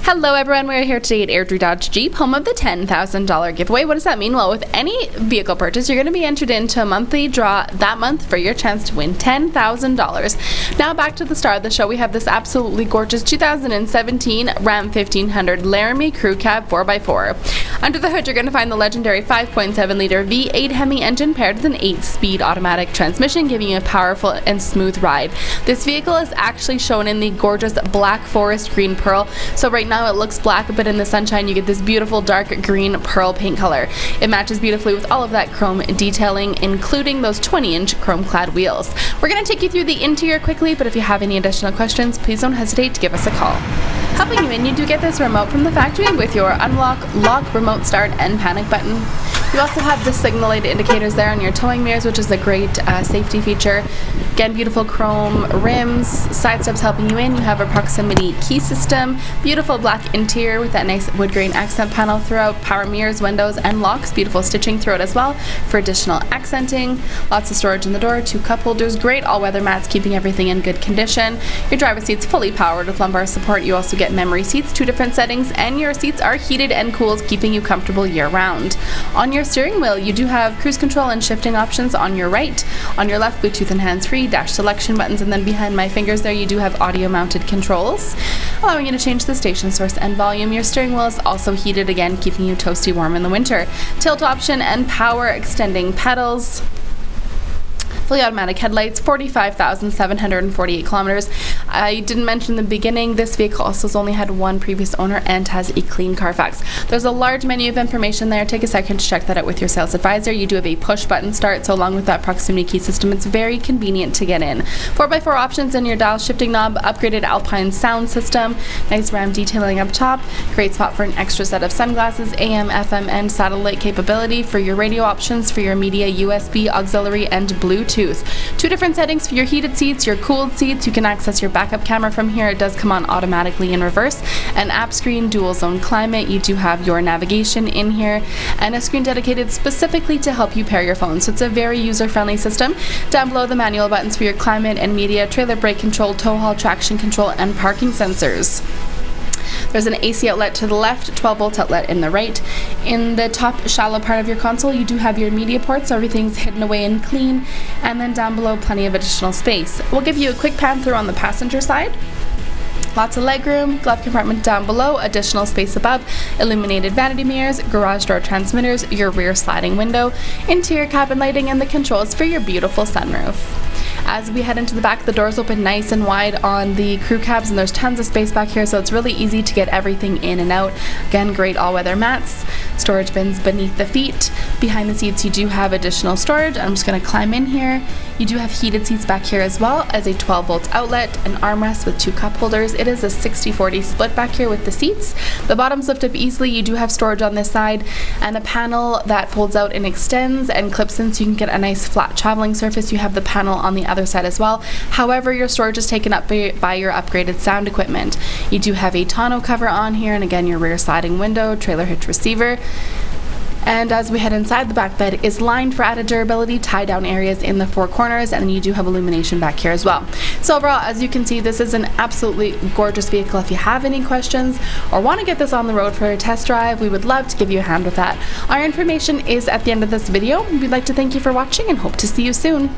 Hello everyone, we're here today at Airdrie Dodge Jeep, home of the $10,000 giveaway. What does that mean? Well, with any vehicle purchase, you're going to be entered into a monthly draw that month for your chance to win $10,000. Now back to the star of the show, we have this absolutely gorgeous 2017 Ram 1500 LARAMIE Crew Cab 4x4. Under the hood, you're going to find the legendary 5.7 liter V8 HEMI engine paired with an 8-speed automatic transmission, giving you a powerful and smooth ride. This vehicle is actually shown in the gorgeous black forest green pearl. So right now it looks black, but in the sunshine you get this beautiful dark green pearl paint color. It matches beautifully with all of that chrome detailing, including those 20-inch chrome clad wheels. We're going to take you through the interior quickly, but if you have any additional questions, please don't hesitate to give us a call. Helping you in, you do get this remote from the factory with your unlock, lock, remote start, and panic button. You also have the signal light indicators there on your towing mirrors, which is a great safety feature. Again, beautiful chrome rims, side steps helping you in. You have a proximity key system, beautiful black interior with that nice wood grain accent panel throughout, power mirrors, windows, and locks, beautiful stitching throughout as well for additional accenting. Lots of storage in the door, 2 cup holders, great all-weather mats keeping everything in good condition. Your driver's seat's fully powered with lumbar support. You also get memory seats, 2 different settings, and your seats are heated and cooled, keeping you comfortable year-round. On your steering wheel, you do have cruise control and shifting options on your right. On your left, Bluetooth and hands-free, dash selection buttons, and then behind my fingers there you do have audio-mounted controls, allowing you to change the station source and volume. Your steering wheel is also heated, again keeping you toasty warm in the winter. Tilt option and power extending pedals. Fully automatic headlights, 45,748 kilometers. I didn't mention in the beginning, this vehicle also has only had 1 previous owner and has a clean Carfax. There's a large menu of information there. Take a second to check that out with your sales advisor. You do have a push button start, so along with that proximity key system, it's very convenient to get in. 4x4 options in your dial shifting knob, upgraded ALPINE sound system, nice Ram detailing up top, great spot for an extra set of sunglasses, AM, FM, and satellite capability for your radio options, for your media, USB, auxiliary, and Bluetooth. 2 different settings for your heated seats, your cooled seats. You can access your backup camera from here. It does come on automatically in reverse. An app screen, dual zone climate. You do have your navigation in here and a screen dedicated specifically to help you pair your phone. So it's a very user-friendly system. Down below, the manual buttons for your climate and media, trailer brake control, tow haul, traction control, and parking sensors. There's an AC outlet to the left, 12-volt outlet in the right. In the top shallow part of your console, you do have your media ports, so everything's hidden away and clean. And then down below, plenty of additional space. We'll give you a quick pan through on the passenger side. Lots of legroom, glove compartment down below, additional space above, illuminated vanity mirrors, garage door transmitters, your rear sliding window, interior cabin lighting, and the controls for your beautiful sunroof. As we head into the back, the doors open nice and wide on the crew cabs, and there's tons of space back here, so it's really easy to get everything in and out. Again, great all-weather mats, storage bins beneath the feet. Behind the seats, you do have additional storage. I'm just going to climb in here. You do have heated seats back here as well as a 12-volt outlet, an armrest with 2 cup holders. It is a 60-40 split back here with the seats. The bottoms lift up easily. You do have storage on this side and a panel that folds out and extends and clips in, so you can get a nice flat traveling surface. You have the panel on the other side as well. However, your storage is taken up by your upgraded sound equipment. You do have a tonneau cover on here, and again your rear sliding window, trailer hitch receiver. And as we head inside, the back bed is lined for added durability, tie down areas in the 4 corners, and you do have illumination back here as well. So overall, as you can see, this is an absolutely gorgeous vehicle. If you have any questions or want to get this on the road for a test drive, we would love to give you a hand with that. Our information is at the end of this video. We'd like to thank you for watching and hope to see you soon.